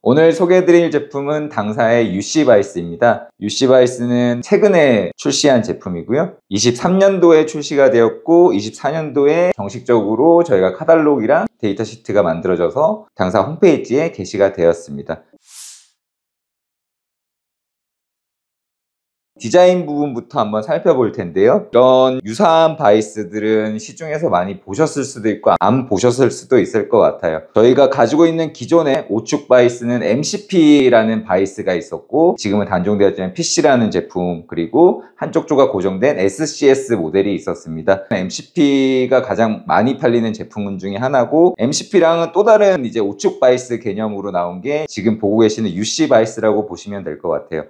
오늘 소개해드릴 제품은 당사의 UC 바이스입니다. UC 바이스는 최근에 출시한 제품이고요. 23년도에 출시가 되었고 24년도에 정식적으로 저희가 카탈로그랑 데이터 시트가 만들어져서 당사 홈페이지에 게시가 되었습니다. 디자인 부분부터 한번 살펴볼 텐데요. 이런 유사한 바이스들은 시중에서 많이 보셨을 수도 있고 안 보셨을 수도 있을 것 같아요. 저희가 가지고 있는 기존의 오축 바이스는 MCP라는 바이스가 있었고 지금은 단종되었지만 PC라는 제품, 그리고 한쪽 조가 고정된 SCS 모델이 있었습니다. MCP가 가장 많이 팔리는 제품 중에 하나고, MCP랑은 또 다른 이제 오축 바이스 개념으로 나온 게 지금 보고 계시는 UC 바이스라고 보시면 될 것 같아요.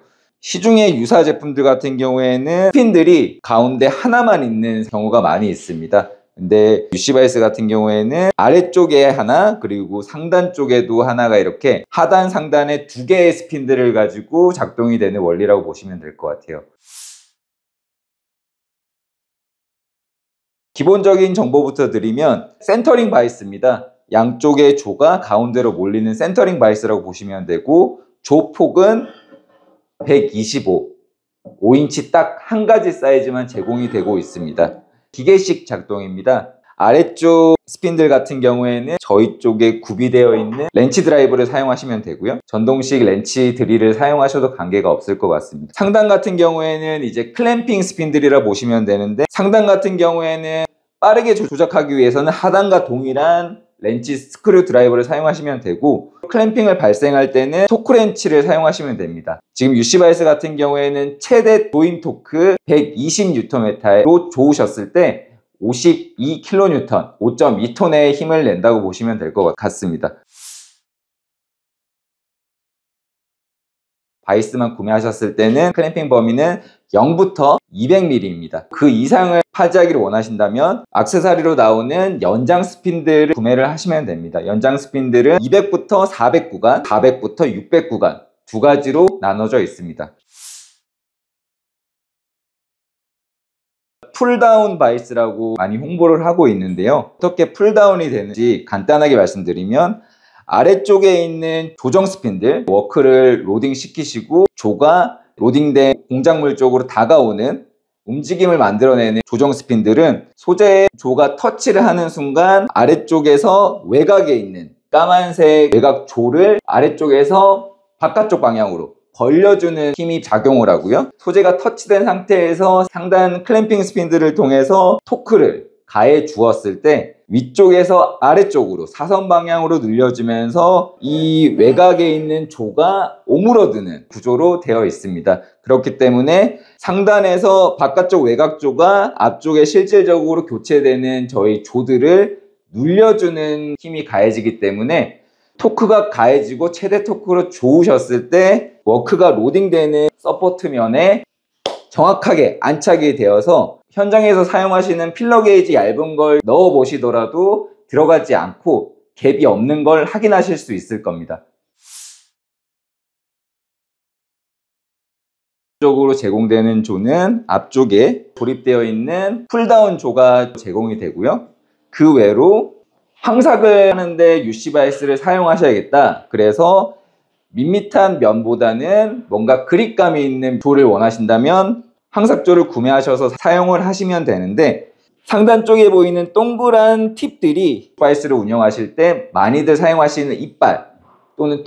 시중의 유사 제품들 같은 경우에는 스핀들이 가운데 하나만 있는 경우가 많이 있습니다. 근데 UC 바이스 같은 경우에는 아래쪽에 하나, 그리고 상단 쪽에도 하나가 이렇게 하단 상단에 두 개의 스핀들을 가지고 작동이 되는 원리라고 보시면 될 것 같아요. 기본적인 정보부터 드리면 센터링 바이스입니다. 양쪽의 조가 가운데로 몰리는 센터링 바이스라고 보시면 되고, 조 폭은 125, 5인치 딱 한 가지 사이즈만 제공이 되고 있습니다. 기계식 작동입니다. 아래쪽 스핀들 같은 경우에는 저희 쪽에 구비되어 있는 렌치 드라이브를 사용하시면 되고요. 전동식 렌치 드릴을 사용하셔도 관계가 없을 것 같습니다. 상단 같은 경우에는 이제 클램핑 스핀들이라 보시면 되는데, 상단 같은 경우에는 빠르게 조작하기 위해서는 하단과 동일한 렌치 스크류 드라이버를 사용하시면 되고, 클램핑을 발생할 때는 토크 렌치를 사용하시면 됩니다. 지금 UC 바이스 같은 경우에는 최대 조임 토크 120Nm로 조으셨을 때 52kN, 5.2톤의 힘을 낸다고 보시면 될 것 같습니다. 바이스만 구매하셨을 때는 클램핑 범위는 0부터 200mm입니다. 그 이상을 파지하기를 원하신다면 액세서리로 나오는 연장 스핀들을 구매를 하시면 됩니다. 연장 스핀들은 200부터 400 구간, 400부터 600 구간 두 가지로 나눠져 있습니다. 풀다운 바이스라고 많이 홍보를 하고 있는데요. 어떻게 풀다운이 되는지 간단하게 말씀드리면, 아래쪽에 있는 조정 스핀들, 워크를 로딩 시키시고 조가 로딩된 공작물 쪽으로 다가오는 움직임을 만들어내는 조정 스핀들은 소재의 조가 터치를 하는 순간 아래쪽에서 외곽에 있는 까만색 외곽 조를 아래쪽에서 바깥쪽 방향으로 벌려주는 힘이 작용을 하고요. 소재가 터치된 상태에서 상단 클램핑 스핀들을 통해서 토크를 가해 주었을 때 위쪽에서 아래쪽으로 사선 방향으로 늘려주면서 이 외곽에 있는 조가 오므러드는 구조로 되어 있습니다. 그렇기 때문에 상단에서 바깥쪽 외곽 조가 앞쪽에 실질적으로 교체되는 저희 조들을 눌려주는 힘이 가해지기 때문에 토크가 가해지고 최대 토크로 조으셨을 때 워크가 로딩되는 서포트면에 정확하게 안착이 되어서 현장에서 사용하시는 필러 게이지 얇은 걸 넣어 보시더라도 들어가지 않고 갭이 없는 걸 확인하실 수 있을 겁니다. 적으로 제공되는 조는 앞쪽에 조립되어 있는 풀다운 조가 제공이 되고요. 그 외로 황삭을 하는데 UC 바이스를 사용하셔야겠다, 그래서 밋밋한 면보다는 뭔가 그립감이 있는 조를 원하신다면 황삭조를 구매하셔서 사용을 하시면 되는데, 상단 쪽에 보이는 동그란 팁들이 바이스를 운영하실 때 많이들 사용하시는 이빨 또는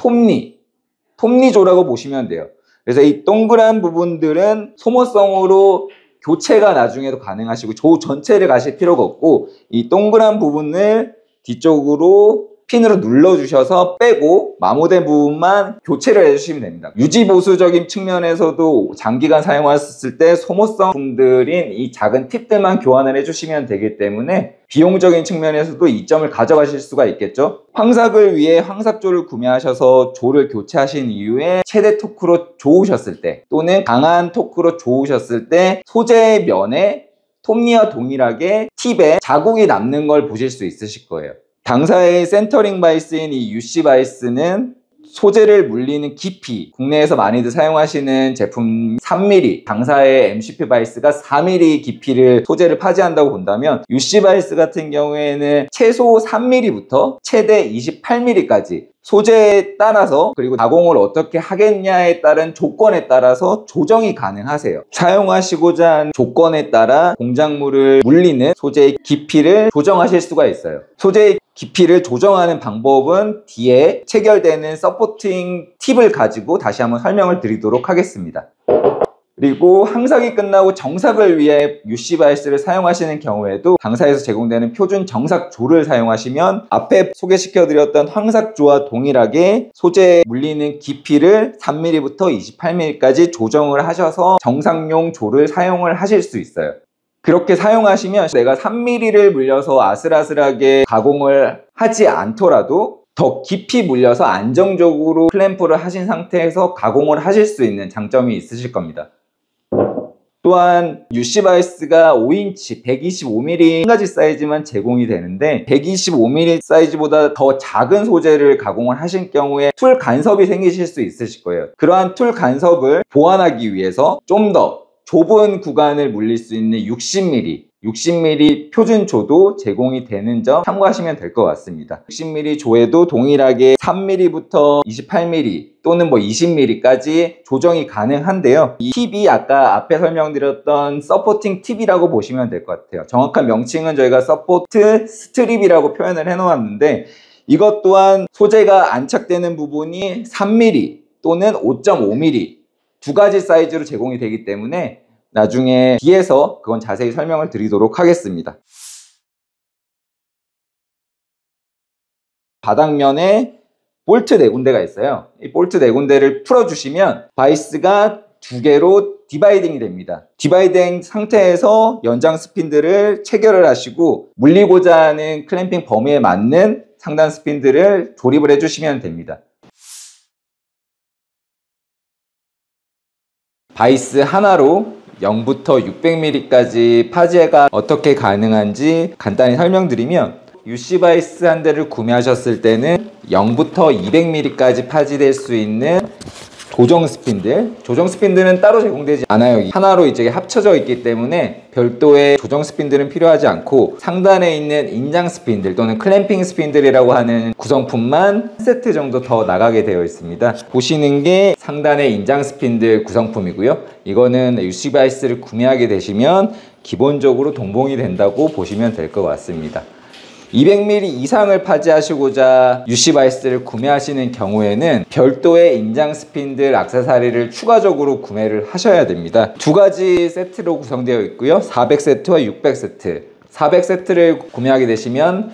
톱니조라고 보시면 돼요. 그래서 이 동그란 부분들은 소모성으로 교체가 나중에도 가능하시고 조 전체를 가실 필요가 없고, 이 동그란 부분을 뒤쪽으로 핀으로 눌러주셔서 빼고 마모된 부분만 교체를 해주시면 됩니다. 유지보수적인 측면에서도 장기간 사용하셨을 때 소모성 부분들인 이 작은 팁들만 교환을 해주시면 되기 때문에 비용적인 측면에서도 이점을 가져가실 수가 있겠죠. 황삭을 위해 황삭조를 구매하셔서 조를 교체하신 이후에 최대 토크로 조으셨을 때 또는 강한 토크로 조으셨을 때 소재의 면에 톱니와 동일하게 팁에 자국이 남는 걸 보실 수 있으실 거예요. 당사의 센터링 바이스인 이 UC 바이스는 소재를 물리는 깊이, 국내에서 많이들 사용하시는 제품 3mm, 당사의 MCP 바이스가 4mm 깊이를 소재를 파지한다고 본다면 UC 바이스 같은 경우에는 최소 3mm부터 최대 28mm까지 소재에 따라서, 그리고 가공을 어떻게 하겠냐에 따른 조건에 따라서 조정이 가능하세요. 사용하시고자 하는 조건에 따라 공작물을 물리는 소재의 깊이를 조정하실 수가 있어요. 소재의 깊이를 조정하는 방법은 뒤에 체결되는 서포팅 팁을 가지고 다시 한번 설명을 드리도록 하겠습니다. 그리고 항삭이 끝나고 정삭을 위해 UC 바이스를 사용하시는 경우에도 당사에서 제공되는 표준 정삭조를 사용하시면 앞에 소개시켜드렸던 항삭조와 동일하게 소재 물리는 깊이를 3mm부터 28mm까지 조정을 하셔서 정삭용 조를 사용을 하실 수 있어요. 그렇게 사용하시면 내가 3mm를 물려서 아슬아슬하게 가공을 하지 않더라도 더 깊이 물려서 안정적으로 클램프를 하신 상태에서 가공을 하실 수 있는 장점이 있으실 겁니다. 또한 UC 바이스가 5인치 125mm 한 가지 사이즈만 제공이 되는데 125mm 사이즈보다 더 작은 소재를 가공을 하실 경우에 툴 간섭이 생기실 수 있으실 거예요. 그러한 툴 간섭을 보완하기 위해서 좀 더 좁은 구간을 물릴 수 있는 60mm 표준 조도 제공이 되는 점 참고하시면 될 것 같습니다. 60mm 조에도 동일하게 3mm부터 28mm 또는 20mm까지 조정이 가능한데요. 이 팁이 아까 앞에 설명드렸던 서포팅 팁이라고 보시면 될 것 같아요. 정확한 명칭은 저희가 서포트 스트립이라고 표현을 해놓았는데, 이것 또한 소재가 안착되는 부분이 3mm 또는 5.5mm 두 가지 사이즈로 제공이 되기 때문에 나중에 뒤에서 그건 자세히 설명을 드리도록 하겠습니다. 바닥면에 볼트 4군데가 있어요. 이 볼트 4군데를 풀어주시면 바이스가 2개로 디바이딩이 됩니다. 디바이딩 상태에서 연장 스핀들을 체결을 하시고 물리고자 하는 클램핑 범위에 맞는 상단 스핀들을 조립을 해주시면 됩니다. 바이스 하나로 0부터 600mm까지 파지가 어떻게 가능한지 간단히 설명드리면, UC 바이스 한 대를 구매하셨을 때는 0부터 200mm까지 파지될 수 있는 조정 스핀들은 따로 제공되지 않아요. 하나로 이제 합쳐져 있기 때문에 별도의 조정 스핀들은 필요하지 않고 상단에 있는 인장 스핀들 또는 클램핑 스핀들이라고 하는 구성품만 1세트 정도 더 나가게 되어 있습니다. 보시는 게 상단의 인장 스핀들 구성품이고요. 이거는 UC 바이스를 구매하게 되시면 기본적으로 동봉이 된다고 보시면 될 것 같습니다. 200mm 이상을 파지하시고자 UC 바이스를 구매하시는 경우에는 별도의 인장 스핀들 액세서리를 추가적으로 구매를 하셔야 됩니다. 두 가지 세트로 구성되어 있고요. 400세트와 600세트. 400세트를 구매하게 되시면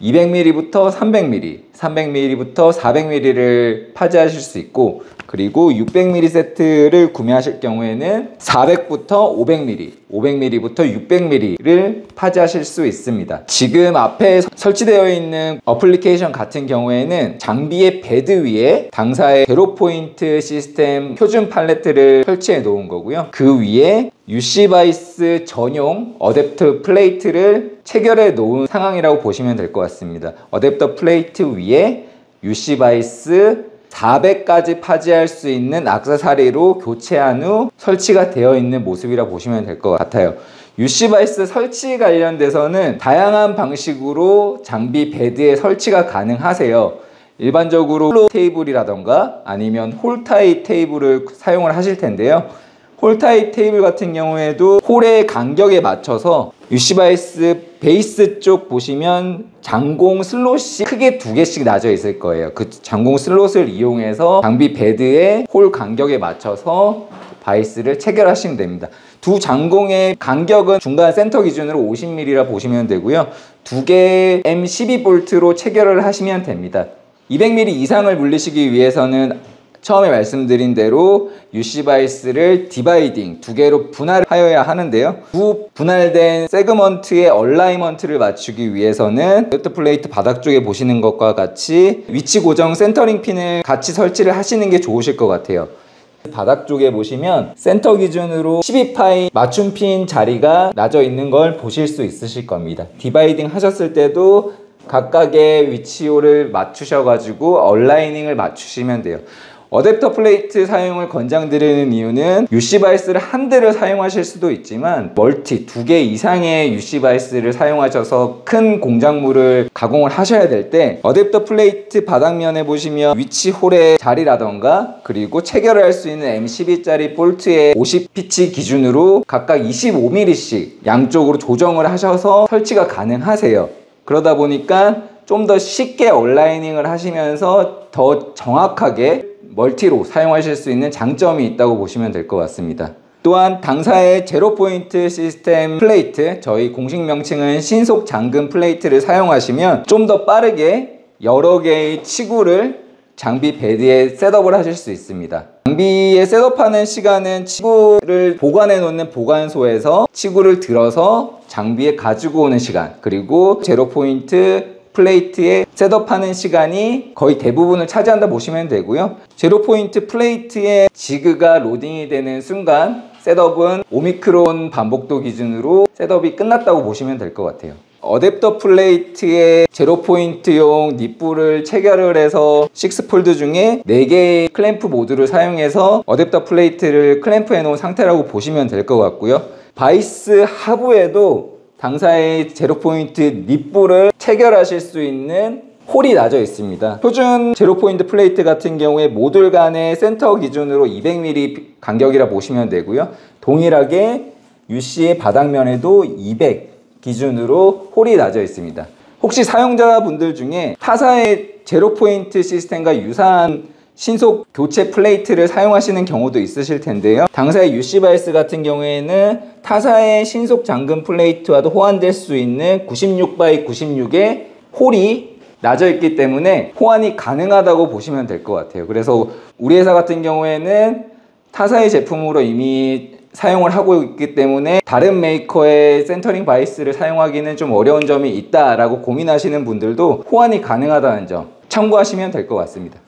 200mm부터 300mm, 300mm부터 400mm를 파지하실 수 있고, 그리고 600mm 세트를 구매하실 경우에는 400부터 500mm, 500mm부터 600mm를 파지하실 수 있습니다. 지금 앞에 설치되어 있는 어플리케이션 같은 경우에는 장비의 베드 위에 당사의 제로포인트 시스템 표준 팔레트를 설치해 놓은 거고요. 그 위에 UC 바이스 전용 어댑터 플레이트를 체결해 놓은 상황이라고 보시면 될 것 같습니다. 어댑터 플레이트 위에 UC 바이스 400까지 파지할 수 있는 액세서리로 교체한 후 설치가 되어 있는 모습이라 보시면 될 것 같아요. UC 바이스 설치 관련돼서는 다양한 방식으로 장비 베드에 설치가 가능하세요. 일반적으로 플로 테이블이라던가 아니면 홀타입 테이블을 사용을 하실 텐데요. 홀타입 테이블 같은 경우에도 홀의 간격에 맞춰서 UC 바이스 베이스 쪽 보시면 장공 슬롯이 크게 2개씩 나져 있을 거예요. 그 장공 슬롯을 이용해서 장비 베드의 홀 간격에 맞춰서 바이스를 체결하시면 됩니다. 두 장공의 간격은 중간 센터 기준으로 50mm라 보시면 되고요. 두 개의 M12볼트로 체결을 하시면 됩니다. 200mm 이상을 물리시기 위해서는 처음에 말씀드린 대로 UC 바이스를 디바이딩 2개로 분할하여야 하는데요. 두 분할된 세그먼트의 얼라이먼트를 맞추기 위해서는 어댑터 플레이트 바닥 쪽에 보시는 것과 같이 위치 고정 센터링 핀을 같이 설치를 하시는 게 좋으실 것 같아요. 바닥 쪽에 보시면 센터 기준으로 12파이 맞춤 핀 자리가 나져 있는 걸 보실 수 있으실 겁니다. 디바이딩 하셨을 때도 각각의 위치를 맞추셔가지고 얼라이닝을 맞추시면 돼요. 어댑터 플레이트 사용을 권장드리는 이유는 UC 바이스를 한 대를 사용하실 수도 있지만 멀티 2개 이상의 UC 바이스를 사용하셔서 큰 공작물을 가공을 하셔야 될 때 어댑터 플레이트 바닥면에 보시면 위치 홀의 자리라던가 그리고 체결을 할 수 있는 M12짜리 볼트의 50피치 기준으로 각각 25mm씩 양쪽으로 조정을 하셔서 설치가 가능하세요. 그러다 보니까 좀 더 쉽게 얼라이닝을 하시면서 더 정확하게 멀티로 사용하실 수 있는 장점이 있다고 보시면 될 것 같습니다. 또한 당사의 제로 포인트 시스템 플레이트, 저희 공식 명칭은 신속 잠금 플레이트를 사용하시면 좀 더 빠르게 여러 개의 치구를 장비 베드에 셋업을 하실 수 있습니다. 장비에 셋업하는 시간은 치구를 보관해 놓는 보관소에서 치구를 들어서 장비에 가지고 오는 시간, 그리고 제로 포인트 플레이트에 셋업하는 시간이 거의 대부분을 차지한다 보시면 되고요. 제로 포인트 플레이트에 지그가 로딩이 되는 순간 셋업은 오미크론 반복도 기준으로 셋업이 끝났다고 보시면 될 것 같아요. 어댑터 플레이트에 제로 포인트용 닛불을 체결을 해서 6폴드 중에 4개의 클램프 모드를 사용해서 어댑터 플레이트를 클램프해 놓은 상태라고 보시면 될 것 같고요. 바이스 하부에도 당사의 제로 포인트 닛볼을 체결하실 수 있는 홀이 나져 있습니다. 표준 제로 포인트 플레이트 같은 경우에 모듈 간의 센터 기준으로 200mm 간격이라 보시면 되고요. 동일하게 UC의 바닥면에도 200 기준으로 홀이 나져 있습니다. 혹시 사용자분들 중에 타사의 제로 포인트 시스템과 유사한 신속 교체 플레이트를 사용하시는 경우도 있으실 텐데요. 당사의 UC 바이스 같은 경우에는 타사의 신속 잠금 플레이트와도 호환될 수 있는 96x96의 홀이 나져 있기 때문에 호환이 가능하다고 보시면 될 것 같아요. 그래서 우리 회사 같은 경우에는 타사의 제품으로 이미 사용을 하고 있기 때문에 다른 메이커의 센터링 바이스를 사용하기는 좀 어려운 점이 있다라고 고민하시는 분들도 호환이 가능하다는 점 참고하시면 될 것 같습니다.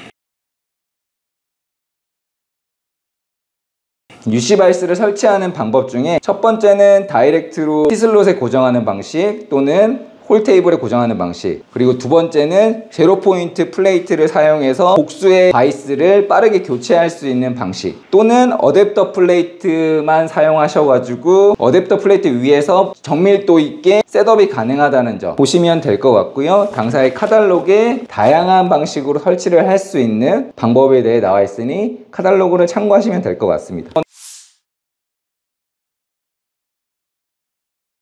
UC 바이스를 설치하는 방법 중에 첫 번째는 다이렉트로 T슬롯에 고정하는 방식 또는 홀 테이블에 고정하는 방식, 그리고 두 번째는 제로 포인트 플레이트를 사용해서 복수의 바이스를 빠르게 교체할 수 있는 방식, 또는 어댑터 플레이트만 사용하셔가지고 어댑터 플레이트 위에서 정밀도 있게 셋업이 가능하다는 점 보시면 될 것 같고요. 당사의 카탈로그에 다양한 방식으로 설치를 할 수 있는 방법에 대해 나와 있으니 카탈로그를 참고하시면 될 것 같습니다.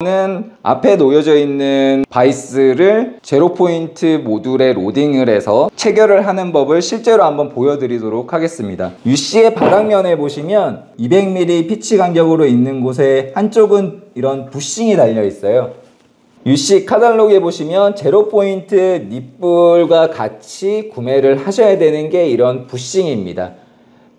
는 앞에 놓여져 있는 바이스를 제로 포인트 모듈에 로딩을 해서 체결을 하는 법을 실제로 한번 보여드리도록 하겠습니다. UC의 바닥면에 보시면 200mm 피치 간격으로 있는 곳에 한쪽은 이런 부싱이 달려 있어요. UC 카탈로그에 보시면 제로 포인트 닛볼과 같이 구매를 하셔야 되는 게 이런 부싱입니다.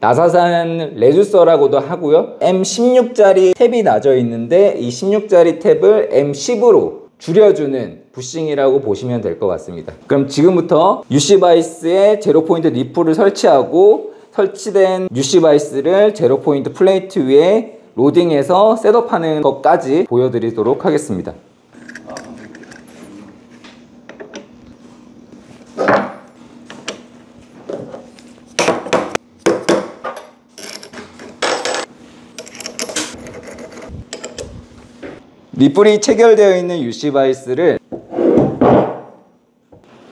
나사산 레듀서라고도 하고요. M16짜리 탭이 나져 있는데 이 16짜리 탭을 M10으로 줄여주는 부싱이라고 보시면 될 것 같습니다. 그럼 지금부터 UC 바이스에 제로 포인트 닛볼을 설치하고 설치된 UC 바이스를 제로 포인트 플레이트 위에 로딩해서 셋업하는 것까지 보여드리도록 하겠습니다. 닛불이 체결되어 있는 UC 바이스를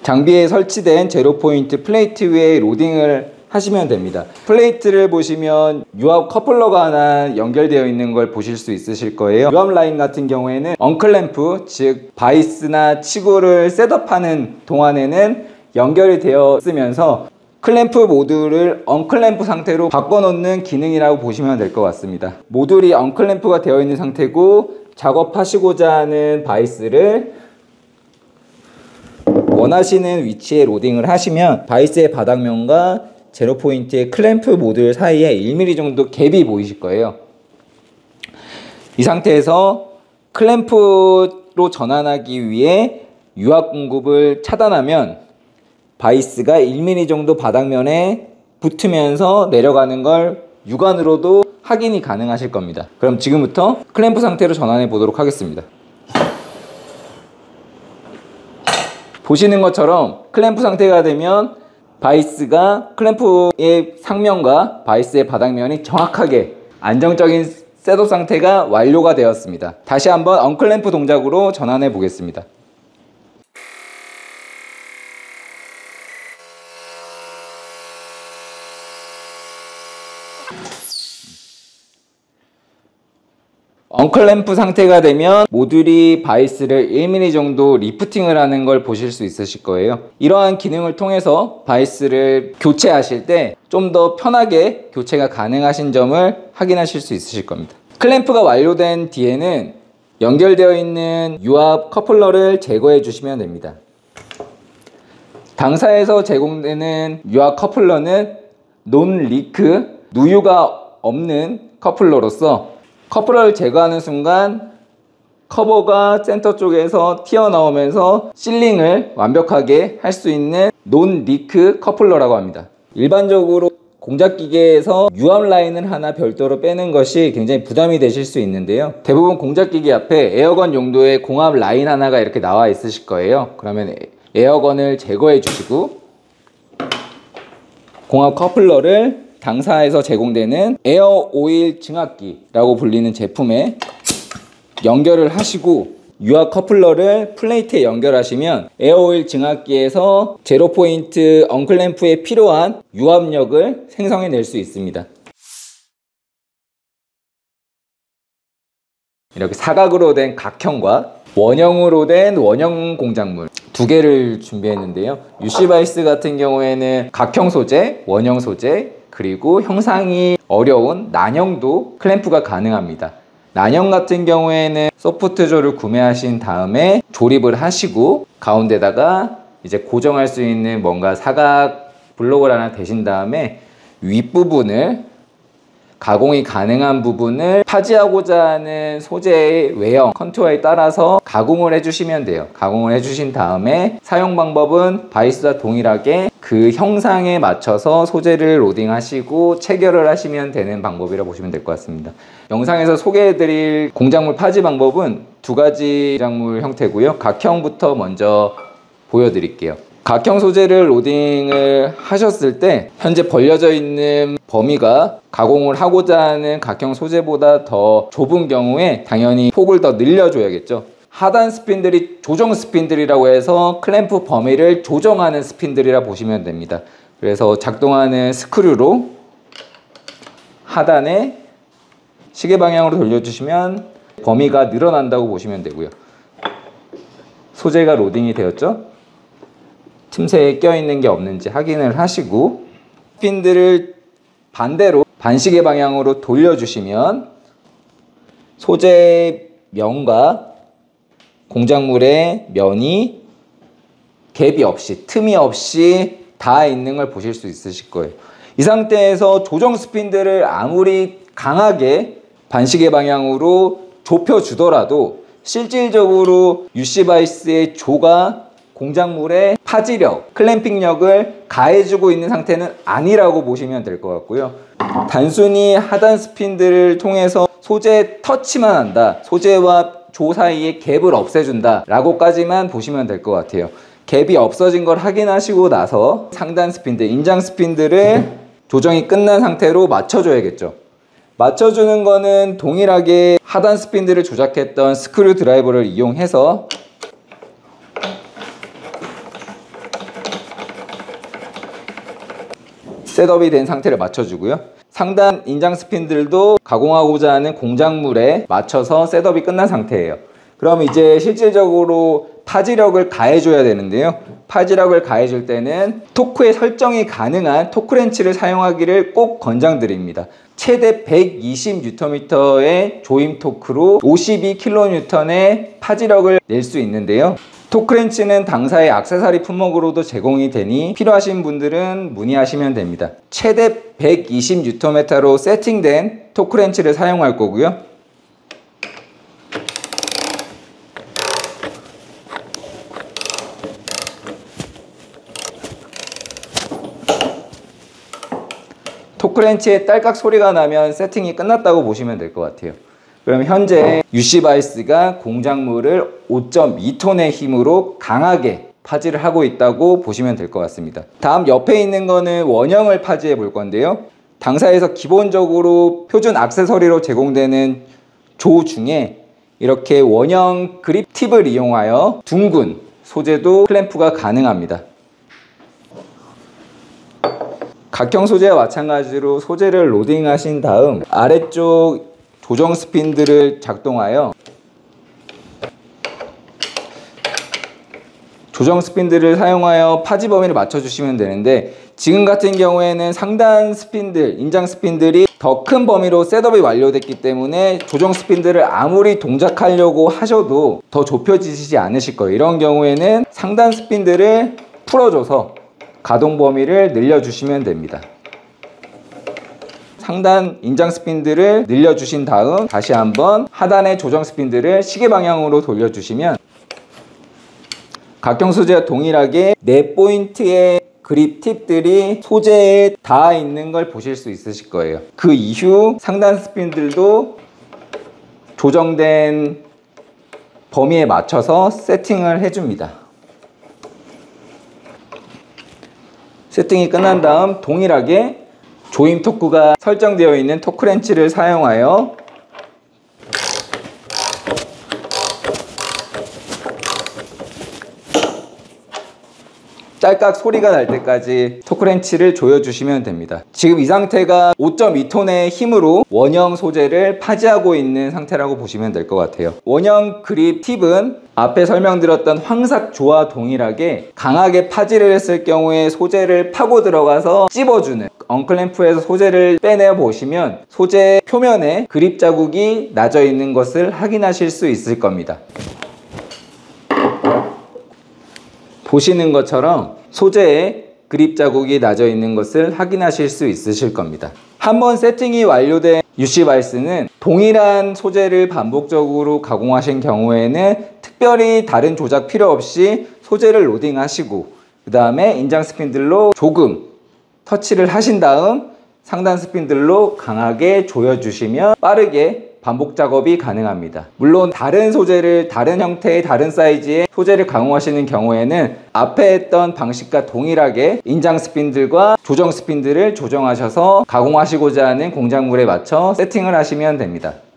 장비에 설치된 제로 포인트 플레이트 위에 로딩을 하시면 됩니다. 플레이트를 보시면 유압 커플러가 하나 연결되어 있는 걸 보실 수 있으실 거예요. 유압 라인 같은 경우에는 언클램프, 즉 바이스나 치구를 셋업하는 동안에는 연결이 되어 있으면서 클램프 모듈을 언클램프 상태로 바꿔놓는 기능이라고 보시면 될 것 같습니다. 모듈이 언클램프가 되어 있는 상태고 작업하시고자 하는 바이스를 원하시는 위치에 로딩을 하시면 바이스의 바닥면과 제로 포인트의 클램프 모듈 사이에 1mm 정도 갭이 보이실 거예요. 이 상태에서 클램프로 전환하기 위해 유압 공급을 차단하면 바이스가 1mm 정도 바닥면에 붙으면서 내려가는 걸 육안으로도 확인이 가능하실 겁니다. 그럼 지금부터 클램프 상태로 전환해 보도록 하겠습니다. 보시는 것처럼 클램프 상태가 되면 바이스가 클램프의 상면과 바이스의 바닥면이 정확하게 안정적인 셋업 상태가 완료가 되었습니다. 다시 한번 언클램프 동작으로 전환해 보겠습니다. 언클램프 상태가 되면 모듈이 바이스를 1mm 정도 리프팅을 하는 걸 보실 수 있으실 거예요. 이러한 기능을 통해서 바이스를 교체하실 때 좀 더 편하게 교체가 가능하신 점을 확인하실 수 있으실 겁니다. 클램프가 완료된 뒤에는 연결되어 있는 유압 커플러를 제거해 주시면 됩니다. 당사에서 제공되는 유압 커플러는 논 리크, 누유가 없는 커플러로서 커플러를 제거하는 순간 커버가 센터 쪽에서 튀어나오면서 실링을 완벽하게 할 수 있는 논 리크 커플러라고 합니다. 일반적으로 공작 기계에서 유압 라인을 하나 별도로 빼는 것이 굉장히 부담이 되실 수 있는데요. 대부분 공작 기계 앞에 에어건 용도의 공압 라인 하나가 이렇게 나와 있으실 거예요. 그러면 에어건을 제거해 주시고 공압 커플러를 당사에서 제공되는 에어 오일 증압기라고 불리는 제품에 연결을 하시고 유압 커플러를 플레이트에 연결하시면 에어오일 증압기에서 제로 포인트 언클램프에 필요한 유압력을 생성해낼 수 있습니다. 이렇게 사각으로 된 각형과 원형으로 된 원형 공작물 두 개를 준비했는데요. UC 바이스 같은 경우에는 각형 소재, 원형 소재, 그리고 형상이 어려운 난형도 클램프가 가능합니다. 난형 같은 경우에는 소프트조를 구매하신 다음에 조립을 하시고 가운데다가 이제 고정할 수 있는 뭔가 사각 블록을 하나 대신 다음에 윗부분을 가공이 가능한 부분을 파지하고자 하는 소재의 외형, 컨투어에 따라서 가공을 해주시면 돼요. 가공을 해주신 다음에 사용 방법은 바이스와 동일하게 그 형상에 맞춰서 소재를 로딩하시고 체결을 하시면 되는 방법이라고 보시면 될 것 같습니다. 영상에서 소개해드릴 공작물 파지 방법은 두 가지 공작물 형태고요. 각형부터 먼저 보여드릴게요. 각형 소재를 로딩을 하셨을 때 현재 벌려져 있는 범위가 가공을 하고자 하는 각형 소재보다 더 좁은 경우에 당연히 폭을 더 늘려줘야겠죠. 하단 스핀들이 조정 스핀들이라고 해서 클램프 범위를 조정하는 스핀들이라 보시면 됩니다. 그래서 작동하는 스크류로 하단에 시계 방향으로 돌려주시면 범위가 늘어난다고 보시면 되고요. 소재가 로딩이 되었죠? 틈새에 껴있는 게 없는지 확인을 하시고 스핀들을 반대로 반시계 방향으로 돌려주시면 소재 면과 공작물의 면이 갭이 없이 틈이 없이 닿아 있는 걸 보실 수 있으실 거예요. 이 상태에서 조정 스핀들을 아무리 강하게 반시계 방향으로 좁혀주더라도 실질적으로 UC 바이스의 조가 공작물의 파지력, 클램핑력을 가해주고 있는 상태는 아니라고 보시면 될 것 같고요. 단순히 하단 스핀들을 통해서 소재 터치만 한다, 소재와 조 사이의 갭을 없애준다 라고까지만 보시면 될 것 같아요. 갭이 없어진 걸 확인하시고 나서 상단 스핀들, 인장 스핀들을 조정이 끝난 상태로 맞춰줘야겠죠. 맞춰주는 거는 동일하게 하단 스핀들을 조작했던 스크류 드라이버를 이용해서 셋업이 된 상태를 맞춰주고요. 상단 인장 스핀들도 가공하고자 하는 공작물에 맞춰서 셋업이 끝난 상태예요. 그럼 이제 실질적으로 파지력을 가해줘야 되는데요. 파지력을 가해줄 때는 토크의 설정이 가능한 토크렌치를 사용하기를 꼭 권장드립니다. 최대 120Nm의 조임 토크로 52kN의 파지력을 낼 수 있는데요. 토크렌치는 당사의 액세서리 품목으로도 제공이 되니 필요하신 분들은 문의하시면 됩니다. 최대 120Nm로 세팅된 토크렌치를 사용할 거고요. 토크렌치의 딸깍 소리가 나면 세팅이 끝났다고 보시면 될 것 같아요. 그럼 현재 UC 바이스가 공작물을 5.2톤의 힘으로 강하게 파지를 하고 있다고 보시면 될 것 같습니다. 다음 옆에 있는 거는 원형을 파지해 볼 건데요. 당사에서 기본적으로 표준 액세서리로 제공되는 조 중에 이렇게 원형 그립 팁을 이용하여 둥근 소재도 클램프가 가능합니다. 각형 소재와 마찬가지로 소재를 로딩하신 다음 아래쪽 조정 스핀들을 작동하여 조정 스핀들을 사용하여 파지 범위를 맞춰주시면 되는데, 지금 같은 경우에는 상단 스핀들, 인장 스핀들이 더 큰 범위로 셋업이 완료됐기 때문에 조정 스핀들을 아무리 동작하려고 하셔도 더 좁혀지지 않으실 거예요. 이런 경우에는 상단 스핀들을 풀어줘서 가동 범위를 늘려주시면 됩니다. 상단 인장 스핀들을 늘려주신 다음 다시 한번 하단의 조정 스핀들을 시계 방향으로 돌려주시면 각형 소재와 동일하게 4포인트의 그립 팁들이 소재에 닿아 있는 걸 보실 수 있으실 거예요. 그 이후 상단 스핀들도 조정된 범위에 맞춰서 세팅을 해줍니다. 세팅이 끝난 다음 동일하게 조임 토크가 설정되어 있는 토크렌치를 사용하여 짤깍 소리가 날 때까지 토크렌치를 조여주시면 됩니다. 지금 이 상태가 5.2톤의 힘으로 원형 소재를 파지하고 있는 상태라고 보시면 될 것 같아요. 원형 그립 팁은 앞에 설명드렸던 황삭조와 동일하게 강하게 파지를 했을 경우에 소재를 파고 들어가서 찝어주는, 엉클램프에서 소재를 빼내 보시면 소재 표면에 그립 자국이 나져 있는 것을 확인하실 수 있을 겁니다. 보시는 것처럼 소재에 그립 자국이 나져 있는 것을 확인하실 수 있으실 겁니다. 한번 세팅이 완료된 UC 바이스는 동일한 소재를 반복적으로 가공하신 경우에는 특별히 다른 조작 필요 없이 소재를 로딩하시고 그 다음에 인장 스핀들로 조금 터치를 하신 다음 상단 스핀들로 강하게 조여주시면 빠르게 반복 작업이 가능합니다. 물론 다른 소재를 다른 형태의 다른 사이즈의 소재를 가공하시는 경우에는 앞에 했던 방식과 동일하게 인장 스핀들과 조정 스핀들을 조정하셔서 가공하시고자 하는 공작물에 맞춰 세팅을 하시면 됩니다.